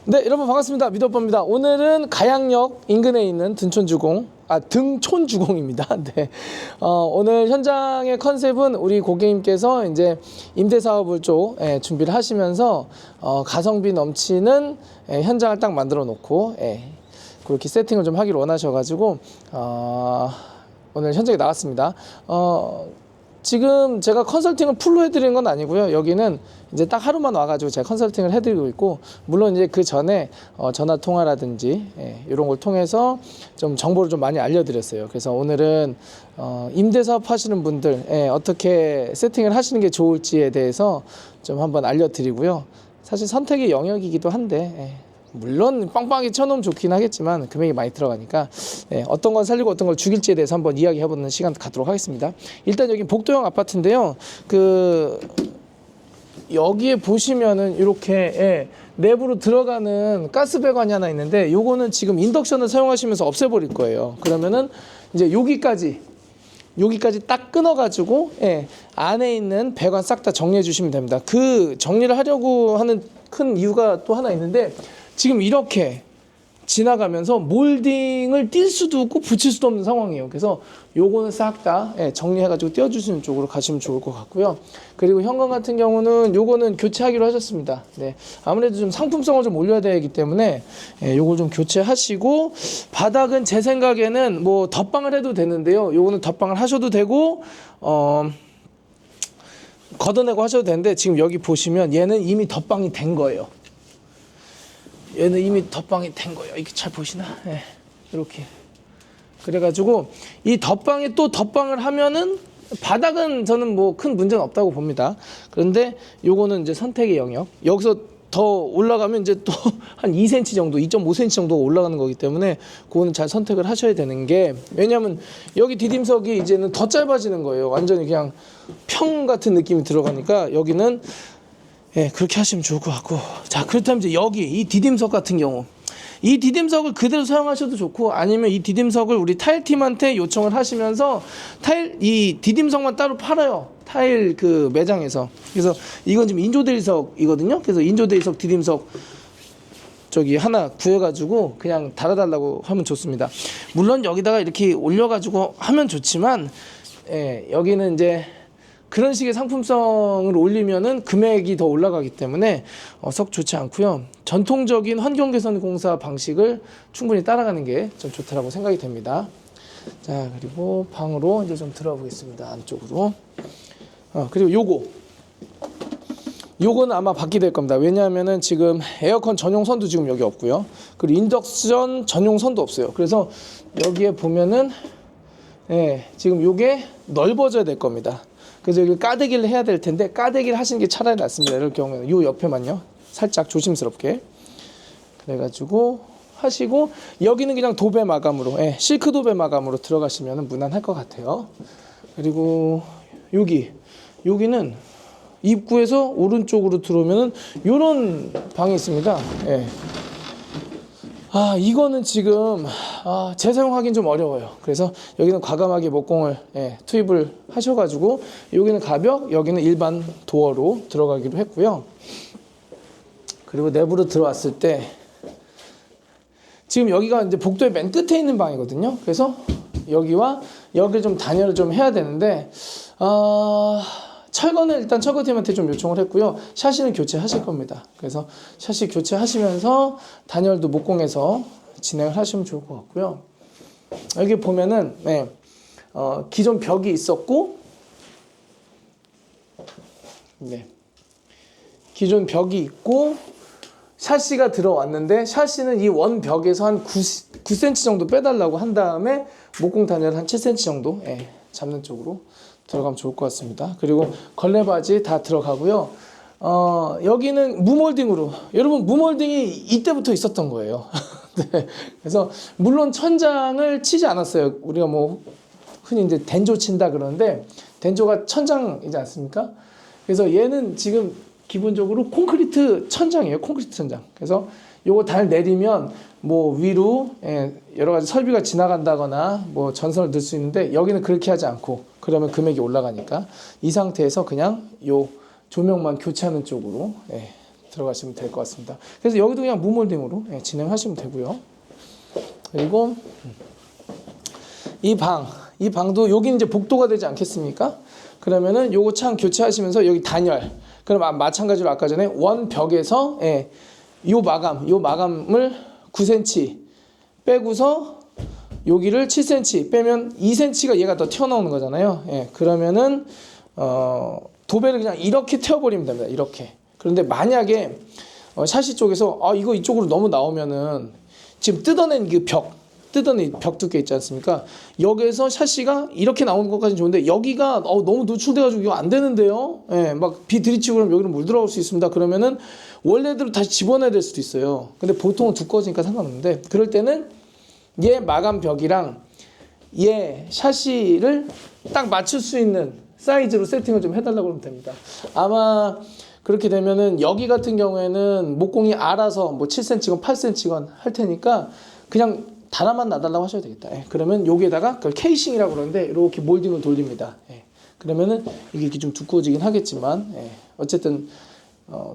네, 여러분 반갑습니다. 미더오빠입니다. 오늘은 가양역 인근에 있는 등촌주공입니다. 네. 오늘 현장의 컨셉은 우리 고객님께서 이제 임대사업을 좀 준비를 하시면서 가성비 넘치는 현장을 딱 만들어 놓고 그렇게 세팅을 좀 하기를 원하셔가지고 오늘 현장에 나왔습니다. 지금 제가 컨설팅을 풀로 해드리는 건 아니고요. 여기는 이제 딱 하루만 와가지고 제가 컨설팅을 해드리고 있고, 물론 이제 그 전에 전화 통화라든지 이런 걸 통해서 좀 정보를 좀 많이 알려드렸어요. 그래서 오늘은 임대사업 하시는 분들 어떻게 세팅을 하시는 게 좋을지에 대해서 좀 한번 알려드리고요. 사실 선택의 영역이기도 한데 물론 빵빵하게 쳐놓으면 좋긴 하겠지만 금액이 많이 들어가니까 어떤 건 살리고 어떤 걸 죽일지에 대해서 한번 이야기해보는 시간 갖도록 하겠습니다. 일단 여기 복도형 아파트인데요. 여기에 보시면은 이렇게 내부로 들어가는 가스배관이 하나 있는데, 요거는 지금 인덕션을 사용하시면서 없애버릴 거예요. 그러면은 이제 여기까지 딱 끊어가지고 안에 있는 배관 싹 다 정리해 주시면 됩니다. 그 정리를 하려고 하는 큰 이유가 또 하나 있는데, 지금 이렇게 지나가면서 몰딩을 뛸 수도 없고 붙일 수도 없는 상황이에요. 그래서 요거는 싹 다 정리해가지고 띄워주시는 쪽으로 가시면 좋을 것 같고요. 그리고 현관 같은 경우는 요거는 교체하기로 하셨습니다. 네, 아무래도 좀 상품성을 좀 올려야 되기 때문에 요걸 좀 교체하시고, 바닥은 제 생각에는 뭐 덧방을 해도 되는데요. 요거는 덧방을 하셔도 되고 걷어내고 하셔도 되는데, 지금 여기 보시면 얘는 이미 덧방이 된 거예요. 얘는 이미 덧방이 된 거예요. 이렇게 잘 보시나? 이렇게. 그래가지고 이 덧방에 또 덧방을 하면은 바닥은 저는 뭐 큰 문제는 없다고 봅니다. 그런데 요거는 이제 선택의 영역. 여기서 더 올라가면 이제 또 한 2cm 정도, 2.5cm 정도 올라가는 거기 때문에 그거는 잘 선택을 하셔야 되는 게, 왜냐면 여기 디딤석이 이제는 더 짧아지는 거예요. 완전히 그냥 평 같은 느낌이 들어가니까 여기는 그렇게 하시면 좋을 것 같고. 자, 그렇다면 이제 여기 이 디딤석 같은 경우, 이 디딤석을 그대로 사용하셔도 좋고, 아니면 이 디딤석을 우리 타일팀한테 요청을 하시면서 이 디딤석만 따로 팔아요. 타일 그 매장에서. 그래서 이건 지금 인조대리석이거든요. 그래서 인조대리석 디딤석 저기 하나 구해가지고 그냥 달아달라고 하면 좋습니다. 물론 여기다가 이렇게 올려가지고 하면 좋지만 여기는 이제 그런 식의 상품성을 올리면은 금액이 더 올라가기 때문에 썩 좋지 않고요. 전통적인 환경 개선 공사 방식을 충분히 따라가는 게 좀 좋다라고 생각이 됩니다. 자, 그리고 방으로 이제 좀 들어가 보겠습니다. 안쪽으로. 그리고 요거는 아마 받게 될 겁니다. 왜냐하면은 지금 에어컨 전용 선도 지금 여기 없고요. 그리고 인덕션 전용 선도 없어요. 그래서 여기에 보면은 지금 요게 넓어져야 될 겁니다. 그래서 여기 까대기를 해야 될 텐데, 까대기를 하시는 게 차라리 낫습니다. 이럴 경우에는 요 옆에만요, 살짝 조심스럽게 그래가지고 하시고, 여기는 그냥 도배 마감으로 실크 도배 마감으로 들어가시면 무난할 것 같아요. 그리고 여기는 입구에서 오른쪽으로 들어오면은 요런 방이 있습니다. 이거는 지금 재사용하기는 좀 어려워요. 그래서 여기는 과감하게 목공을 투입을 하셔가지고, 여기는 가벽, 여기는 일반 도어로 들어가기로 했고요. 그리고 내부로 들어왔을 때 지금 여기가 이제 복도의 맨 끝에 있는 방이거든요. 그래서 여기와 여기 좀 단열을 좀 해야 되는데, 철거는 일단 철거팀한테 좀 요청을 했고요. 샤시는 교체하실 겁니다. 그래서 샤시 교체하시면서 단열도 목공해서 진행을 하시면 좋을 것 같고요. 여기 보면은 기존 벽이 있었고, 기존 벽이 있고 샤시가 들어왔는데, 샤시는 이 원 벽에서 한 9cm 정도 빼달라고 한 다음에 목공 단열 한 7cm 정도 잡는 쪽으로 들어가면 좋을 것 같습니다. 그리고 걸레바지 다 들어가고요. 여기는 무몰딩으로, 여러분 무몰딩이 이때부터 있었던 거예요. 네. 그래서 물론 천장을 치지 않았어요. 우리가 뭐 흔히 이제 덴조 친다 그러는데, 덴조가 천장이지 않습니까? 그래서 얘는 지금 기본적으로 콘크리트 천장이에요. 콘크리트 천장. 그래서 요거 달 내리면 뭐 위로 여러 가지 설비가 지나간다거나 뭐 전선을 넣을 수 있는데, 여기는 그렇게 하지 않고, 그러면 금액이 올라가니까 이 상태에서 그냥 요 조명만 교체하는 쪽으로 들어가시면 될 것 같습니다. 그래서 여기도 그냥 무몰딩으로 진행하시면 되고요. 그리고 이 방도 여기 이제 복도가 되지 않겠습니까? 그러면은 요거 창 교체하시면서 여기 단열. 그럼 마찬가지로 아까 전에 원벽에서 요 마감을 9cm 빼고서 여기를 7cm 빼면 2cm가 얘가 더 튀어나오는 거잖아요. 그러면은 도배를 그냥 이렇게 태워버리면 됩니다. 이렇게. 그런데 만약에 샤시 쪽에서 이거 이쪽으로 너무 나오면은 지금 뜯어낸 벽 두께 있지 않습니까? 여기에서 샤시가 이렇게 나오는 것까지는 좋은데 여기가 너무 노출돼가지고 이거 안 되는데요. 막 비 들이치고 그러면 여기로 물 들어올 수 있습니다. 그러면은 원래대로 다시 집어넣어야 될 수도 있어요. 근데 보통은 두꺼워지니까 상관없는데 그럴 때는 얘 마감 벽이랑 얘 샤시를 딱 맞출 수 있는 사이즈로 세팅을 좀 해달라고 하면 됩니다. 아마 그렇게 되면은 여기 같은 경우에는 목공이 알아서 뭐 7cm건 8cm건 할 테니까 그냥 단화만 놔달라고 하셔도 되겠다. 그러면 여기에다가 그걸 케이싱이라고 그러는데 이렇게 몰딩을 돌립니다. 그러면은 이게 이렇게 좀 두꺼워지긴 하겠지만 어쨌든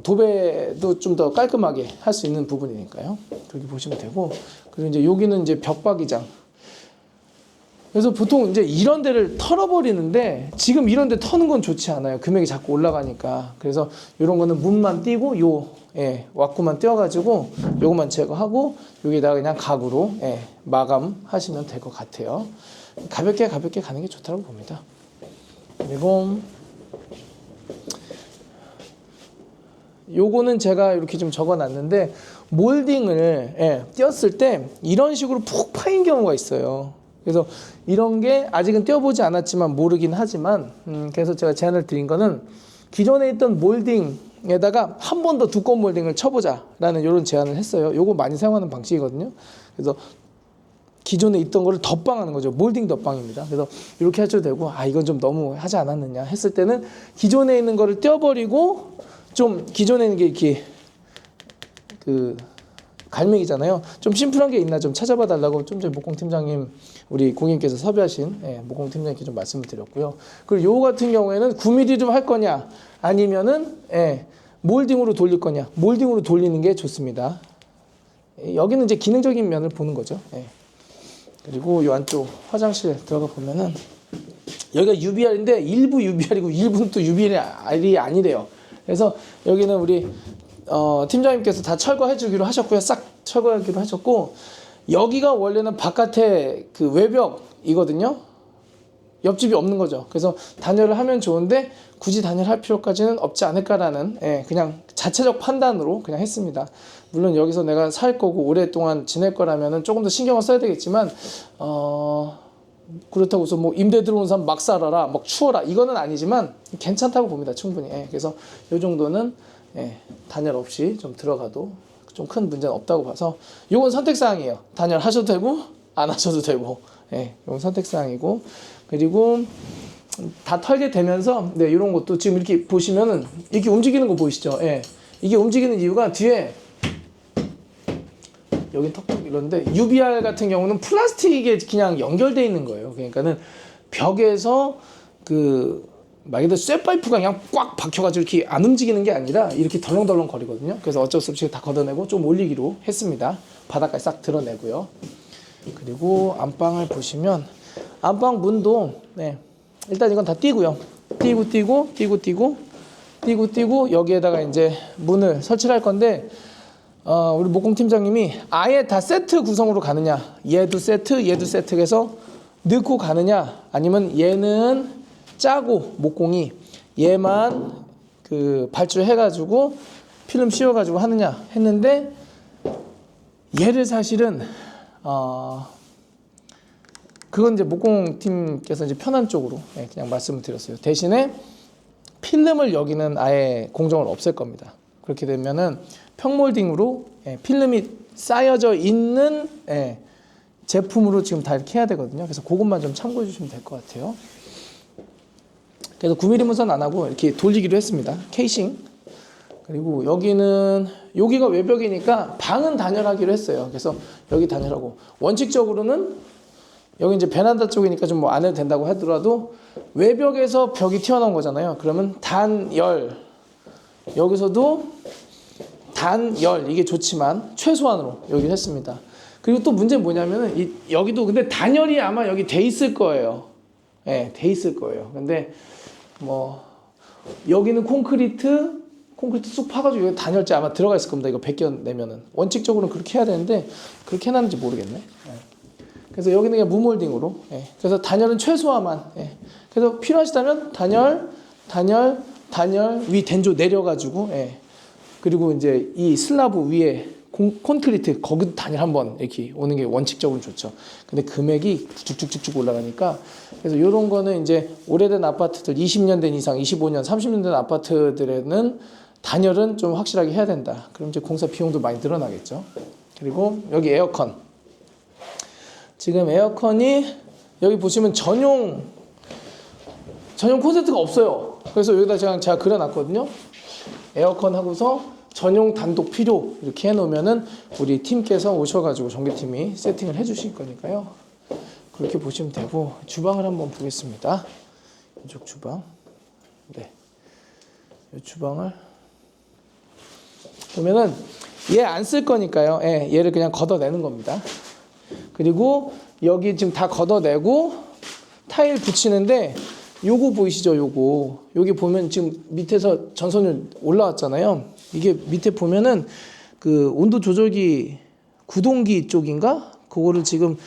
도배도 좀 더 깔끔하게 할 수 있는 부분이니까요. 그렇게 보시면 되고 그리고 이제 여기는 이제 벽박이장. 그래서 보통 이제 이런 데를 털어버리는데 지금 이런 데 터는 건 좋지 않아요. 금액이 자꾸 올라가니까. 그래서 이런 거는 문만 띄고 왁구만 띄워가지고 요것만 제거하고 여기다가 그냥 가구로 마감하시면 될 것 같아요. 가볍게 가는 게 좋다고 봅니다. 그리고 요거는 제가 이렇게 좀 적어놨는데 몰딩을 띄었을 때 이런 식으로 푹 파인 경우가 있어요. 그래서 이런 게 아직은 띄워보지 않았지만 모르긴 하지만 그래서 제가 제안을 드린 거는 기존에 있던 몰딩에다가 한 번 더 두꺼운 몰딩을 쳐보자라는 이런 제안을 했어요. 요거 많이 사용하는 방식이거든요. 그래서 기존에 있던 거를 덧방하는 거죠. 몰딩 덧방입니다. 그래서 이렇게 하셔도 되고 이건 좀 너무 하지 않았느냐 했을 때는 기존에 있는 거를 떼어버리고 좀 기존에 있는 게 이렇게 갈매기잖아요. 좀 심플한 게 있나 좀 찾아봐 달라고 좀 전에 목공팀장님 우리 고객님께서 섭외하신 목공팀장님께 좀 말씀을 드렸고요. 그리고 요 같은 경우에는 9mm로 할 거냐 아니면은 몰딩으로 돌릴 거냐. 몰딩으로 돌리는 게 좋습니다. 여기는 이제 기능적인 면을 보는 거죠. 그리고 요 안쪽 화장실 들어가 보면은 여기가 UBR인데 일부 UBR이고 일부는 또 UBR이 아니래요. 그래서 여기는 우리 팀장님께서 다 철거해 주기로 하셨고요. 싹 철거하기로 하셨고 여기가 원래는 바깥에 그 외벽이거든요. 옆집이 없는 거죠. 그래서 단열을 하면 좋은데 굳이 단열할 필요까지는 없지 않을까라는 그냥 자체적 판단으로 그냥 했습니다. 물론 여기서 내가 살 거고 오랫동안 지낼 거라면은 조금 더 신경을 써야 되겠지만 그렇다고 해서 뭐 임대 들어온 사람 막 살아라 막 추워라 이거는 아니지만 괜찮다고 봅니다. 충분히. 그래서 이 정도는 단열 없이 좀 들어가도 좀 큰 문제는 없다고 봐서 이건 선택사항이에요. 단열 하셔도 되고 안 하셔도 되고 이건 선택사항이고 그리고 다 털게 되면서 이런 것도 지금 이렇게 보시면은 이렇게 움직이는 거 보이시죠? 이게 움직이는 이유가 뒤에 여기 턱턱 이런데 UBR 같은 경우는 플라스틱에 그냥 연결되어 있는 거예요. 그러니까는 벽에서 말 그대로 쇠파이프가 그냥 꽉 박혀가지고 이렇게 안 움직이는 게 아니라 이렇게 덜렁덜렁 거리거든요. 그래서 어쩔 수 없이 다 걷어내고 좀 올리기로 했습니다. 바닥까지 싹 드러내고요. 그리고 안방을 보시면 안방 문도 일단 이건 다 띄고요. 띄고 여기에다가 이제 문을 설치를 할 건데 우리 목공팀장님이 아예 다 세트 구성으로 가느냐 얘도 세트 해서 넣고 가느냐 아니면 얘는 짜고 목공이 얘만 발주해가지고 필름 씌워가지고 하느냐 했는데 얘를 사실은 그건 이제 목공팀께서 이제 편한 쪽으로 그냥 말씀을 드렸어요. 대신에 필름을 여기는 아예 공정을 없앨 겁니다. 그렇게 되면은 평몰딩으로 필름이 쌓여져 있는 제품으로 지금 다 이렇게 해야 되거든요. 그래서 그것만 좀 참고해 주시면 될 것 같아요. 그래서 9mm 문선 안 하고 이렇게 돌리기로 했습니다. 케이싱. 그리고 여기가 외벽이니까 방은 단열하기로 했어요. 그래서 여기 단열하고 원칙적으로는 여기 이제 베란다 쪽이니까 좀 뭐 안 해도 된다고 하더라도 외벽에서 벽이 튀어나온 거잖아요. 그러면 단열 여기서도 단열 이게 좋지만 최소한으로 여기 했습니다. 그리고 또 문제는 뭐냐면은 여기도 근데 단열이 아마 여기 돼 있을 거예요. 예, 돼 있을 거예요. 근데 뭐 여기는 콘크리트 쑥 파가지고 여기 단열재 아마 들어가 있을 겁니다. 이거 벗겨내면은 원칙적으로는 그렇게 해야 되는데 그렇게 해놨는지 모르겠네. 예. 그래서 여기는 그냥 무몰딩으로. 예. 그래서 단열은 최소화만. 예. 그래서 필요하시다면 단열 위 된조 내려가지고. 예. 그리고 이제 이 슬라브 위에 콘크리트 거기도 단열 한번 이렇게 오는 게 원칙적으로 좋죠. 근데 금액이 쭉쭉쭉쭉 올라가니까 그래서 이런 거는 이제 오래된 아파트들 20년 된 이상, 25년, 30년 된 아파트들에는 단열은 좀 확실하게 해야 된다. 그럼 이제 공사 비용도 많이 늘어나겠죠. 그리고 여기 에어컨. 지금 에어컨이 여기 보시면 전용 콘센트가 없어요. 그래서 여기다 제가 그려놨거든요. 에어컨 하고서 전용 단독 필요 이렇게 해놓으면은 우리 팀께서 오셔가지고 전기팀이 세팅을 해주실 거니까요. 그렇게 보시면 되고 주방을 한번 보겠습니다. 이쪽 주방. 네, 이 주방을 보면은 얘 안 쓸 거니까요. 예, 얘를 그냥 걷어내는 겁니다. 그리고 여기 지금 다 걷어내고 타일 붙이는데 요거 보이시죠? 여기 보면 지금 밑에서 전선이 올라왔잖아요. 이게 밑에 보면은 그 온도 조절기 구동기 쪽인가? 그거를 지금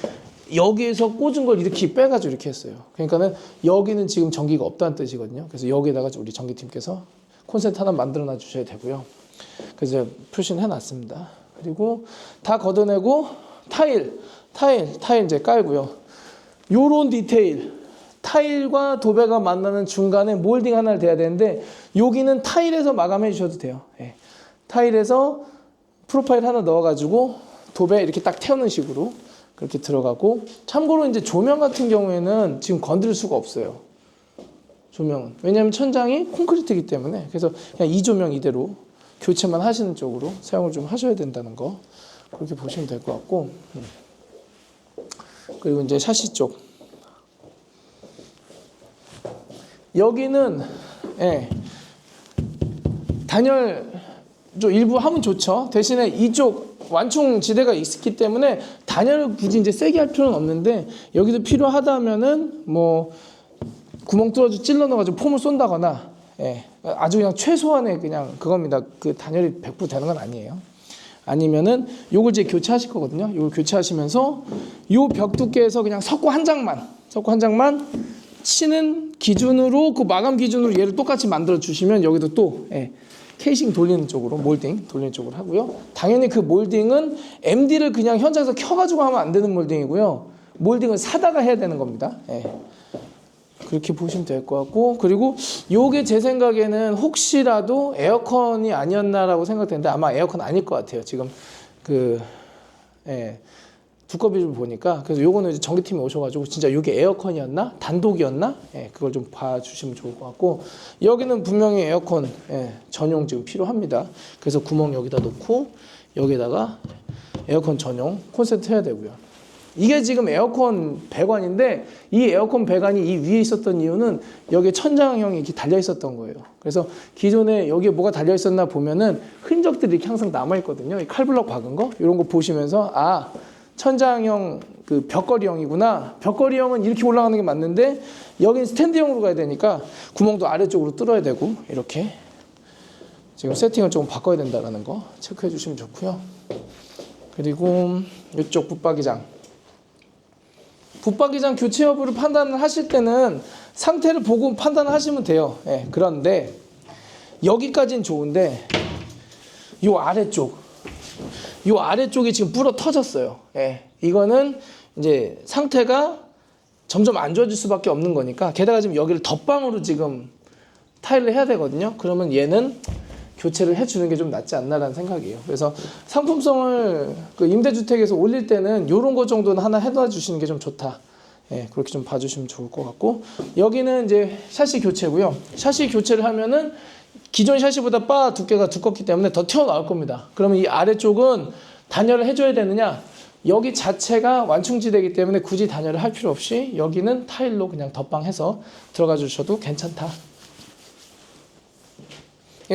여기에서 꽂은 걸 이렇게 빼가지고 이렇게 했어요. 그러니까는 여기는 지금 전기가 없다는 뜻이거든요. 그래서 여기에다가 우리 전기팀께서 콘센트 하나 만들어 놔 주셔야 되고요. 그래서 표시는 해놨습니다. 그리고 다 걷어내고 타일 이제 깔고요. 요런 디테일. 타일과 도배가 만나는 중간에 몰딩 하나를 대야 되는데 여기는 타일에서 마감해 주셔도 돼요. 예. 타일에서 프로파일 하나 넣어가지고 도배 이렇게 딱 태우는 식으로 그렇게 들어가고 참고로 이제 조명 같은 경우에는 지금 건드릴 수가 없어요. 조명은. 왜냐하면 천장이 콘크리트이기 때문에 그래서 그냥 이 조명 이대로 교체만 하시는 쪽으로 사용을 좀 하셔야 된다는 거 그렇게 보시면 될 것 같고 그리고 이제 샤시 쪽 여기는 예, 단열 좀 일부 하면 좋죠. 대신에 이쪽 완충 지대가 있기 때문에 단열을 굳이 이제 세게 할 필요는 없는데 여기도 필요하다면은 뭐 구멍 뚫어서 찔러 넣어가지고 폼을 쏜다거나 예, 아주 그냥 최소한의 그냥 그겁니다. 그 단열이 100% 되는 건 아니에요. 아니면은 요걸 이제 교체하실 거거든요. 요걸 교체하시면서 요 벽 두께에서 그냥 석고 한 장만 치는 기준으로 그 마감 기준으로 얘를 똑같이 만들어 주시면 여기도 또 예, 케이싱 돌리는 쪽으로 몰딩 돌리는 쪽으로 하고요. 당연히 그 몰딩은 MD를 그냥 현장에서 켜가지고 하면 안 되는 몰딩이고요. 몰딩을 사다가 해야 되는 겁니다. 예. 그렇게 보시면 될 것 같고 그리고 요게 제 생각에는 혹시라도 에어컨이 아니었나라고 생각되는데 아마 에어컨 아닐 것 같아요. 지금 그 예, 두꺼비를 보니까 그래서 요거는 이제 전기팀이 오셔가지고 진짜 요게 에어컨이었나 단독이었나 예, 그걸 좀 봐주시면 좋을 것 같고 여기는 분명히 에어컨 예, 전용 지금 필요합니다. 그래서 구멍 여기다 놓고 여기다가 에어컨 전용 콘센트 해야 되고요. 이게 지금 에어컨 배관인데 이 에어컨 배관이 이 위에 있었던 이유는 여기에 천장형이 이렇게 달려 있었던 거예요. 그래서 기존에 여기에 뭐가 달려 있었나 보면은 흔적들이 이렇게 항상 남아 있거든요. 이 칼블럭 박은 거 이런 거 보시면서 아 천장형 그 벽걸이형이구나. 벽걸이형은 이렇게 올라가는 게 맞는데 여기는 스탠드형으로 가야 되니까 구멍도 아래쪽으로 뚫어야 되고 이렇게 지금 세팅을 조금 바꿔야 된다는 거 체크해 주시면 좋고요. 그리고 이쪽 붙박이장 교체 여부를 판단을 하실 때는 상태를 보고 판단을 하시면 돼요. 예, 그런데 여기까지는 좋은데 요 아래쪽이 지금 불어 터졌어요. 예, 이거는 이제 상태가 점점 안 좋아질 수밖에 없는 거니까 게다가 지금 여기를 덧방으로 지금 타일을 해야 되거든요. 그러면 얘는 교체를 해주는 게 좀 낫지 않나라는 생각이에요. 그래서 상품성을 그 임대주택에서 올릴 때는 이런 거 정도는 하나 해놔 주시는 게 좀 좋다. 예, 그렇게 좀 봐주시면 좋을 것 같고 여기는 이제 샤시 교체고요. 샤시 교체를 하면은 기존 샤시보다 바 두께가 두껍기 때문에 더 튀어나올 겁니다. 그러면 이 아래쪽은 단열을 해줘야 되느냐? 여기 자체가 완충지대이기 때문에 굳이 단열을 할 필요 없이 여기는 타일로 그냥 덧방해서 들어가 주셔도 괜찮다.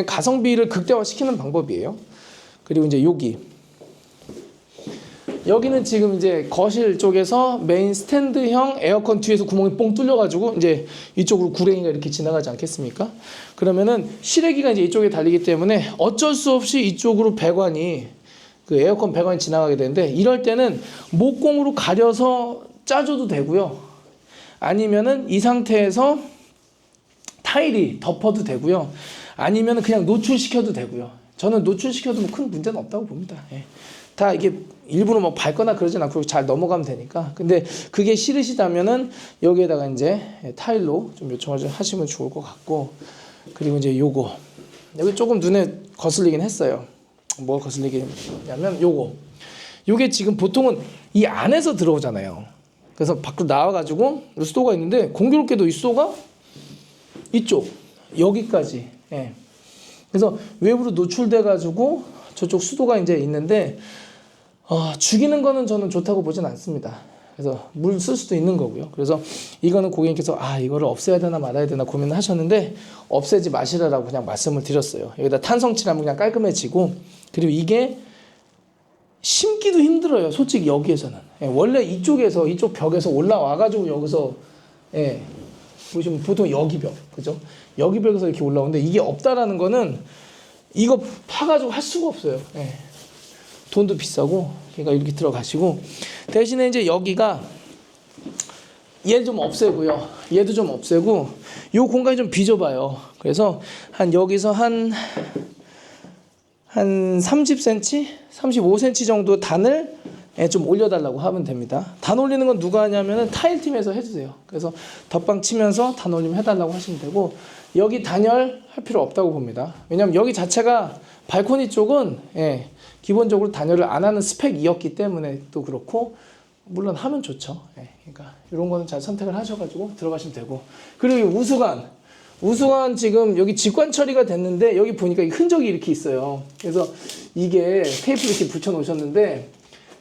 가성비를 극대화시키는 방법이에요. 그리고 이제 여기는 지금 이제 거실 쪽에서 메인 스탠드형 에어컨 뒤에서 구멍이 뽕 뚫려가지고 이제 이쪽으로 구랭이가 이렇게 지나가지 않겠습니까? 그러면은 실외기가 이제 이쪽에 달리기 때문에 어쩔 수 없이 이쪽으로 배관이 그 에어컨 배관이 지나가게 되는데, 이럴 때는 목공으로 가려서 짜줘도 되고요. 아니면은 이 상태에서 타일이 덮어도 되고요. 아니면은 그냥 노출시켜도 되고요. 저는 노출시켜도 뭐 큰 문제는 없다고 봅니다. 예. 다 이게 일부러 뭐 밟거나 그러진 않고 잘 넘어가면 되니까. 근데 그게 싫으시다면은 여기에다가 이제 타일로 좀 요청을 좀 하시면 좋을 것 같고, 그리고 이제 요거 여기 조금 눈에 거슬리긴 했어요. 뭐 거슬리냐면 요게 지금 보통은 이 안에서 들어오잖아요. 그래서 밖으로 나와가지고 수도가 있는데, 공교롭게도 이 수도가 이쪽 여기까지, 예. 그래서 외부로 노출돼가지고 저쪽 수도가 이제 있는데, 죽이는 거는 저는 좋다고 보진 않습니다. 그래서 물 쓸 수도 있는 거고요. 그래서 이거는 고객님께서 이거를 없애야 되나 말아야 되나 고민을 하셨는데, 없애지 마시라고 그냥 말씀을 드렸어요. 여기다 탄성칠하면 그냥 깔끔해지고, 그리고 이게 심기도 힘들어요. 솔직히 여기에서는. 예, 원래 이쪽에서 이쪽 벽에서 올라와가지고 여기서, 예, 보시면 보통 여기 벽, 그죠? 여기 벽에서 이렇게 올라오는데, 이게 없다라는 거는 이거 파가지고 할 수가 없어요. 예. 돈도 비싸고. 그러니까 이렇게 들어가시고, 대신에 이제 여기가 얘 좀 없애고요. 얘도 좀 없애고, 요 공간이 좀 비좁아요. 그래서 한 여기서 한 30cm, 35cm 정도 단을 좀 올려달라고 하면 됩니다. 단 올리는 건 누가 하냐면은 타일팀에서 해주세요. 그래서 덧방 치면서 단 올림 해달라고 하시면 되고, 여기 단열 할 필요 없다고 봅니다. 왜냐면 여기 자체가 발코니 쪽은, 예, 기본적으로 단열을 안 하는 스펙이었기 때문에 또 그렇고, 물론 하면 좋죠. 예, 그러니까 이런 거는 잘 선택을 하셔가지고 들어가시면 되고, 그리고 우수관 지금 여기 직관 처리가 됐는데, 여기 보니까 흔적이 이렇게 있어요. 그래서 이게 테이프 이렇게 붙여 놓으셨는데,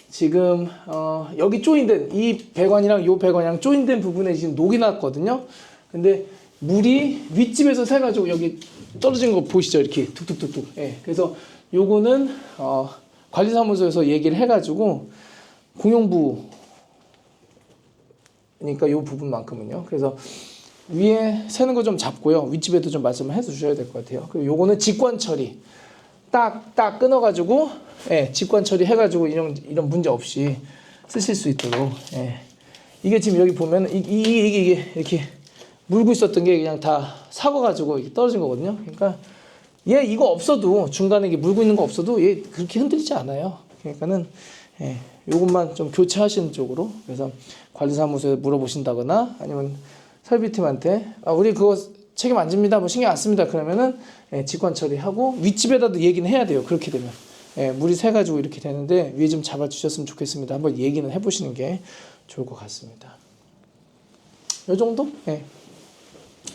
지금 여기 조인된 이 배관이랑 요 배관이랑 조인된 부분에 지금 녹이 났거든요. 근데 물이 윗집에서 새가지고 여기 떨어진 거 보이시죠? 이렇게 툭툭툭툭. 예. 그래서 요거는 관리사무소에서 얘기를 해가지고 공용부, 그러니까 요 부분만큼은요. 그래서 위에 새는 거 좀 잡고요. 윗집에도 좀 말씀을 해주셔야 될 것 같아요. 그리고 요거는 직관 처리 딱 끊어가지고, 예, 직관 처리 해가지고 이런 문제 없이 쓰실 수 있도록. 예. 이게 지금 여기 보면 이게 이렇게 물고 있었던 게 그냥 다 삭아가지고 이렇게 떨어진 거거든요. 그러니까 얘 이거 없어도, 중간에 이게 물고 있는 거 없어도 얘 그렇게 흔들리지 않아요. 그러니까는, 예, 요것만 좀 교체하시는 쪽으로. 그래서 관리사무소에 물어보신다거나 아니면 설비팀한테 우리 그거 책임 안 집니다, 뭐 신경 안 씁니다, 그러면은, 예, 직관 처리하고 위집에다도 얘기는 해야 돼요. 그렇게 되면, 예, 물이 새가지고 이렇게 되는데 위에 좀 잡아주셨으면 좋겠습니다. 한번 얘기는 해보시는 게 좋을 것 같습니다. 요 정도? 예.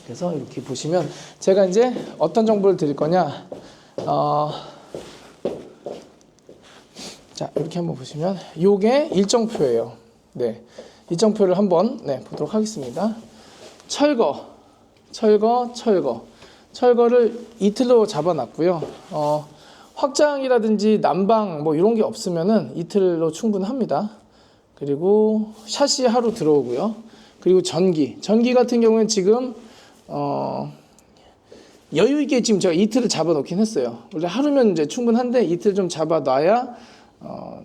그래서 이렇게 보시면 제가 이제 어떤 정보를 드릴 거냐, 자, 이렇게 한번 보시면 요게 일정표예요. 네, 일정표를 한번, 네, 보도록 하겠습니다. 철거를 이틀로 잡아놨고요. 확장이라든지 난방 뭐 이런 게 없으면은 이틀로 충분합니다. 그리고 샤시 하루 들어오고요. 그리고 전기 같은 경우는 지금 여유 있게 지금 제가 이틀을 잡아놓긴 했어요. 원래 하루면 이제 충분한데 이틀 좀 잡아놔야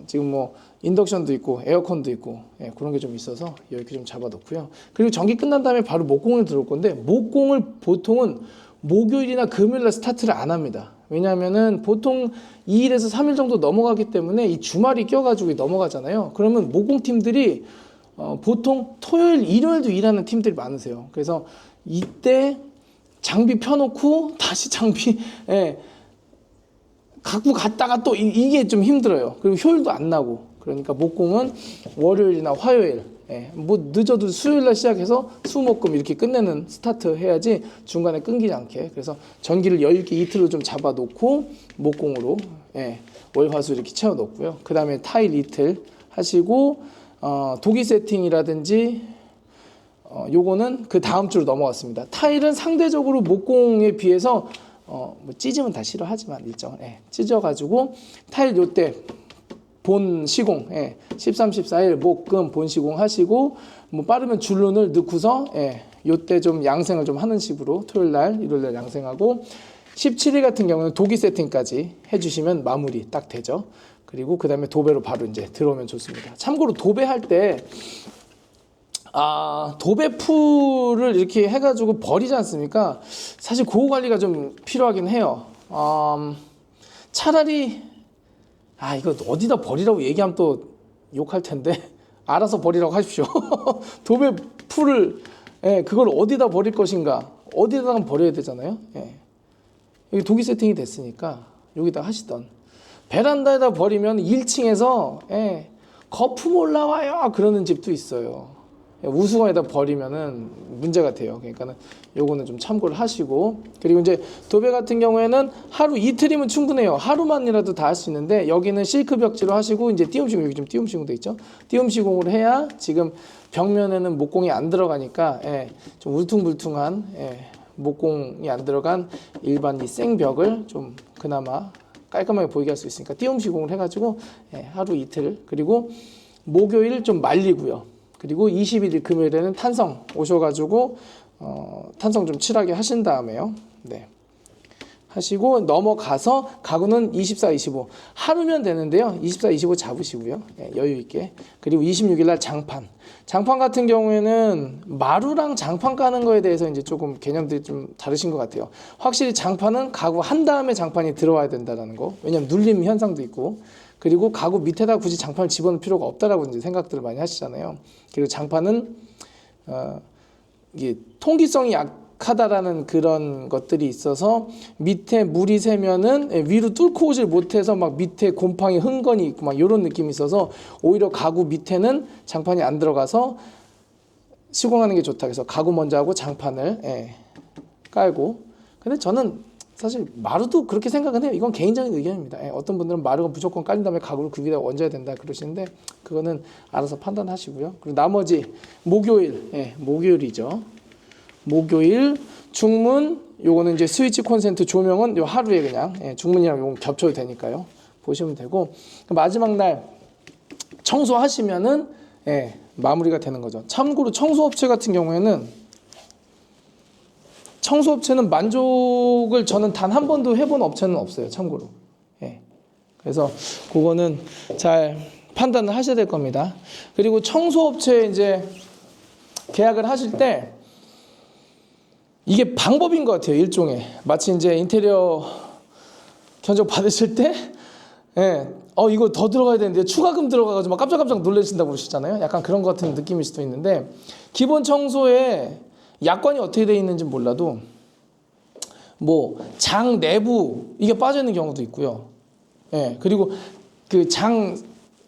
지금 뭐 인덕션도 있고 에어컨도 있고, 예, 그런 게 좀 있어서 여기 좀 잡아놓고요. 그리고 전기 끝난 다음에 바로 목공을 들어올 건데, 목공을 보통은 목요일이나 금요일날 스타트를 안 합니다. 왜냐하면은 보통 2일에서 3일 정도 넘어가기 때문에 이 주말이 껴가지고 넘어가잖아요. 그러면 목공팀들이 보통 토요일, 일요일도 일하는 팀들이 많으세요. 그래서 이때 장비 펴놓고 다시 장비, 예, 갖고 갔다가 또 이게 좀 힘들어요. 그리고 효율도 안 나고. 그러니까 목공은 월요일이나 화요일, 예, 뭐 늦어도 수요일날 시작해서 수목금 이렇게 끝내는 스타트 해야지 중간에 끊기지 않게. 그래서 전기를 여유 있게 이틀로 좀 잡아놓고 목공으로, 예, 월화수 이렇게 채워놓고요. 그 다음에 타일 이틀 하시고, 도기 세팅이라든지 요거는 그 다음 주로 넘어갔습니다. 타일은 상대적으로 목공에 비해서 뭐 찢으면 다 싫어하지만 일정 찢어가지고 타일 요때 본 시공 13, 14일 목금 본 시공 하시고 뭐 빠르면 줄눈을 넣고서 요때 좀 양생을 좀 하는 식으로 토요일 날 일요일 날 양생하고 17일 같은 경우는 도기 세팅까지 해주시면 마무리 딱 되죠. 그리고 그 다음에 도배로 바로 이제 들어오면 좋습니다. 참고로 도배할 때 도배풀을 이렇게 해가지고 버리지 않습니까? 사실 그거 관리가 좀 필요하긴 해요. 차라리 이거 어디다 버리라고 얘기하면 또 욕할 텐데 알아서 버리라고 하십시오. 도배풀을 그걸 어디다 버릴 것인가? 어디다가 버려야 되잖아요. 여기 도기 세팅이 됐으니까 여기다 하시던 베란다에다 버리면 1층에서 거품 올라와요 그러는 집도 있어요. 우수관에다 버리면은 문제가 돼요. 그러니까는 요거는 좀 참고를 하시고, 그리고 이제 도배 같은 경우에는 하루 이틀이면 충분해요. 하루만이라도 다 할 수 있는데 여기는 실크 벽지로 하시고 이제 띄움 시공, 여기 좀 띄움 시공 돼 있죠. 띄움 시공을 해야 지금 벽면에는 목공이 안 들어가니까 좀 울퉁불퉁한 목공이 안 들어간 일반 이 생벽을 좀 그나마 깔끔하게 보이게 할 수 있으니까 띄움 시공을 해가지고 하루 이틀, 그리고 목요일 좀 말리고요. 그리고 21일 금요일에는 탄성 오셔가지고 탄성 좀 칠하게 하신 다음에요. 하시고 넘어가서 가구는 24, 25 하루면 되는데요. 24, 25 잡으시고요. 여유 있게. 그리고 26일 날 장판. 장판 같은 경우에는 마루랑 장판 까는 거에 대해서 이제 조금 개념들이 좀 다르신 것 같아요. 확실히 장판은 가구 한 다음에 장판이 들어와야 된다는 거. 왜냐면 눌림 현상도 있고. 그리고 가구 밑에다 굳이 장판을 집어넣을 필요가 없다라고 이제 생각들을 많이 하시잖아요. 그리고 장판은 이게 통기성이 약하다라는 그런 것들이 있어서 밑에 물이 새면은 위로 뚫고 오질 못해서 막 밑에 곰팡이 흥건이 있고 막 이런 느낌이 있어서 오히려 가구 밑에는 장판이 안 들어가서 시공하는 게 좋다. 그래서 가구 먼저 하고 장판을 깔고. 근데 저는 사실 마루도 그렇게 생각은 해요. 이건 개인적인 의견입니다. 어떤 분들은 마루가 무조건 깔린 다음에 가구를 그 위에다 얹어야 된다 그러시는데 그거는 알아서 판단하시고요. 그리고 나머지 목요일, 목요일이죠. 목요일 중문 요거는 이제 스위치 콘센트 조명은 요 하루에 그냥 중문이랑 요거 겹쳐도 되니까요. 보시면 되고 마지막 날 청소하시면은 마무리가 되는 거죠. 참고로 청소업체 같은 경우에는 청소업체는 만족을 저는 단 한 번도 해본 업체는 없어요. 참고로. 그래서 그거는 잘 판단을 하셔야 될 겁니다. 그리고 청소업체 이제 계약을 하실 때 이게 방법인 것 같아요. 일종의. 마치 이제 인테리어 견적 받으실 때 이거 더 들어가야 되는데 추가금 들어가가지고 막 깜짝깜짝 놀라신다고 그러시잖아요. 약간 그런 것 같은 느낌일 수도 있는데 기본 청소에 약관이 어떻게 되어 있는지 몰라도 뭐 장 내부 이게 빠져 있는 경우도 있고요. 그리고 그 장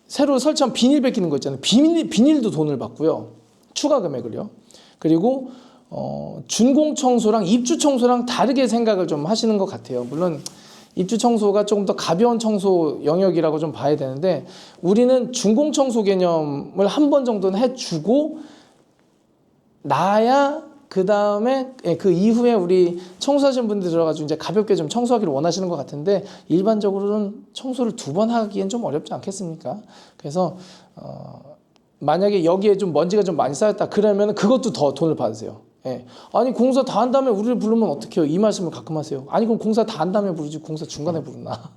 새로 설치한 비닐 벗기는 거 있잖아요. 비닐도 돈을 받고요. 추가 금액을요. 그리고 준공 청소랑 입주 청소랑 다르게 생각을 좀 하시는 것 같아요. 물론 입주 청소가 조금 더 가벼운 청소 영역이라고 좀 봐야 되는데 우리는 준공 청소 개념을 한 번 정도는 해주고 나야 그 다음에 그 이후에 우리 청소하시는 분들 들어가지고 이제 가볍게 좀 청소하기를 원하시는 것 같은데 일반적으로는 청소를 2번 하기엔 좀 어렵지 않겠습니까? 그래서 만약에 여기에 좀 먼지가 좀 많이 쌓였다 그러면 그것도 더 돈을 받으세요. 아니 공사 다 한 다음에 우리를 부르면 어떡해요? 이 말씀을 가끔 하세요. 아니 그럼 공사 다 한 다음에 부르지 공사 중간에 부르나?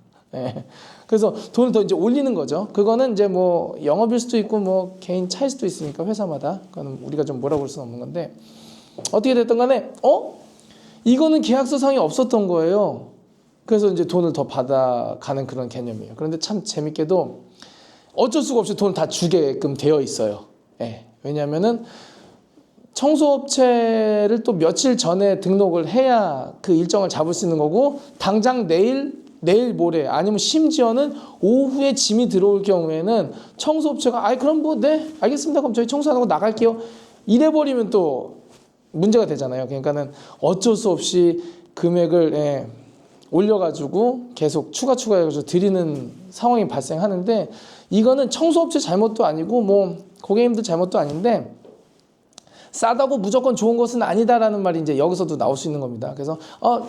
그래서 돈을 더 이제 올리는 거죠. 그거는 이제 뭐 영업일 수도 있고 뭐 개인 차일 수도 있으니까 회사마다 그거는 우리가 좀 뭐라고 할 수는 없는 건데 어떻게 됐든 간에 이거는 계약서상에 없었던 거예요. 그래서 이제 돈을 더 받아가는 그런 개념이에요. 그런데 참 재밌게도 어쩔 수가 없이 돈을 다 주게끔 되어 있어요. 왜냐하면은 청소업체를 또 며칠 전에 등록을 해야 그 일정을 잡을 수 있는 거고 당장 내일 모레 아니면 심지어는 오후에 짐이 들어올 경우에는 청소업체가 그럼 뭐 알겠습니다. 그럼 저희 청소 안 하고 나갈게요. 이래버리면 또 문제가 되잖아요. 그러니까는 어쩔 수 없이 금액을 올려가지고 계속 추가해가지고 드리는 상황이 발생하는데 이거는 청소업체 잘못도 아니고 뭐 고객님들 잘못도 아닌데 싸다고 무조건 좋은 것은 아니다라는 말이 이제 여기서도 나올 수 있는 겁니다. 그래서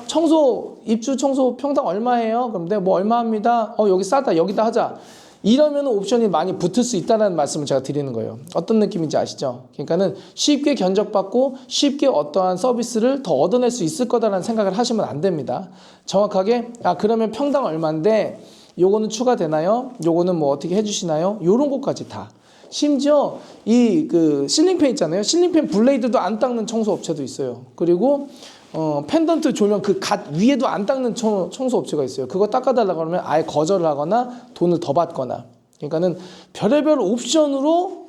청소 입주 청소 평당 얼마예요? 그럼 네, 뭐 얼마 합니다. 여기 싸다 여기다 하자. 이러면 옵션이 많이 붙을 수 있다는 말씀을 제가 드리는 거예요. 어떤 느낌인지 아시죠? 그러니까는 쉽게 견적받고 쉽게 어떠한 서비스를 더 얻어낼 수 있을 거다라는 생각을 하시면 안 됩니다. 정확하게 그러면 평당 얼마인데 요거는 추가되나요? 요거는 뭐 어떻게 해주시나요? 요런 것까지 다. 심지어 이 실링팬 있잖아요. 실링팬 블레이드도 안 닦는 청소 업체도 있어요. 그리고 펜던트 조명 그 갓 위에도 안 닦는 청소 업체가 있어요. 그거 닦아달라고 하면 아예 거절을 하거나 돈을 더 받거나. 그러니까는 별의별 옵션으로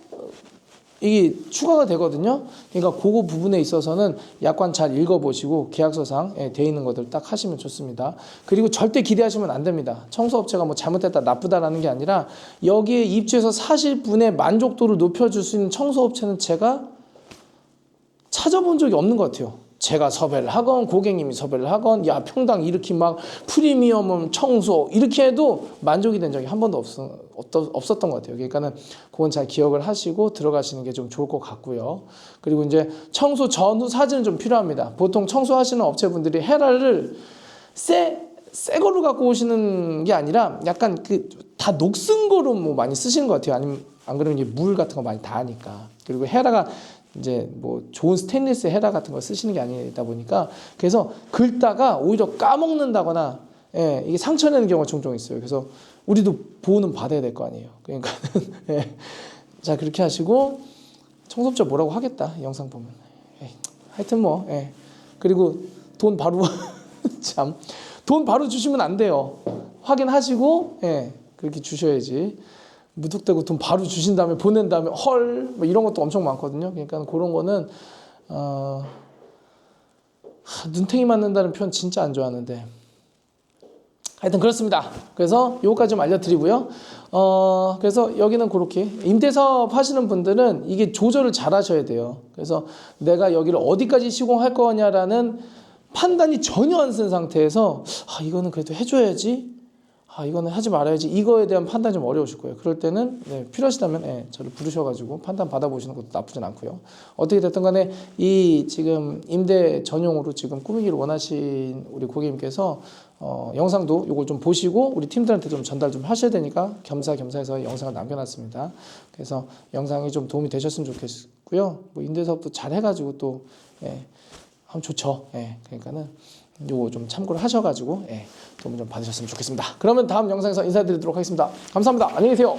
이게 추가가 되거든요. 그러니까 그거 부분에 있어서는 약관 잘 읽어보시고 계약서상 돼 있는 것들 딱 하시면 좋습니다. 그리고 절대 기대하시면 안 됩니다. 청소업체가 뭐 잘못됐다 나쁘다라는 게 아니라 여기에 입주해서 사실 분의 만족도를 높여줄 수 있는 청소업체는 제가 찾아본 적이 없는 것 같아요. 제가 섭외를 하건 고객님이 섭외를 하건 야 평당 이렇게 막 프리미엄 청소 이렇게 해도 만족이 된 적이 한 번도 없었던 것 같아요. 그러니까는 그건 잘 기억을 하시고 들어가시는 게 좀 좋을 것 같고요. 그리고 이제 청소 전후 사진은 좀 필요합니다. 보통 청소하시는 업체분들이 헤라를 새 걸로 갖고 오시는 게 아니라 약간 다 녹슨 거로 뭐 많이 쓰시는 것 같아요. 아니면 안 그러면 이제 물 같은 거 많이 닿으니까. 그리고 헤라가 이제 뭐 좋은 스테인리스 헤라 같은 걸 쓰시는 게 아니다 보니까 그래서 긁다가 오히려 까먹는다거나 이게 상처 내는 경우가 종종 있어요. 그래서 우리도 보호는 받아야 될 거 아니에요. 그러니까 자 그렇게 하시고 청소업체 뭐라고 하겠다 영상 보면 하여튼 뭐 그리고 돈 바로 참 돈 바로 주시면 안 돼요. 확인하시고 그렇게 주셔야지. 무턱대고 돈 바로 주신 다음에 보낸 다음에 헐 뭐 이런 것도 엄청 많거든요. 그러니까 그런 거는 눈탱이 맞는다는 표현 진짜 안 좋아하는데 하여튼 그렇습니다. 그래서 요거까지 좀 알려드리고요. 그래서 여기는 그렇게 임대사업 하시는 분들은 이게 조절을 잘 하셔야 돼요. 그래서 내가 여기를 어디까지 시공할 거냐라는 판단이 전혀 안 쓴 상태에서 이거는 그래도 해줘야지 이거는 하지 말아야지 이거에 대한 판단이 좀 어려우실 거예요. 그럴 때는 필요하시다면 저를 부르셔가지고 판단 받아보시는 것도 나쁘진 않고요. 어떻게 됐든 간에 이 지금 임대 전용으로 지금 꾸미기를 원하신 우리 고객님께서 영상도 이걸 좀 보시고 우리 팀들한테 좀 전달 좀 하셔야 되니까 겸사겸사해서 영상을 남겨놨습니다. 그래서 영상이 좀 도움이 되셨으면 좋겠고요. 뭐 임대사업도 잘 해가지고 또 하면 좋죠. 그러니까는 요거 좀 참고를 하셔가지고 도움 좀 받으셨으면 좋겠습니다. 그러면 다음 영상에서 인사드리도록 하겠습니다. 감사합니다. 안녕히 계세요.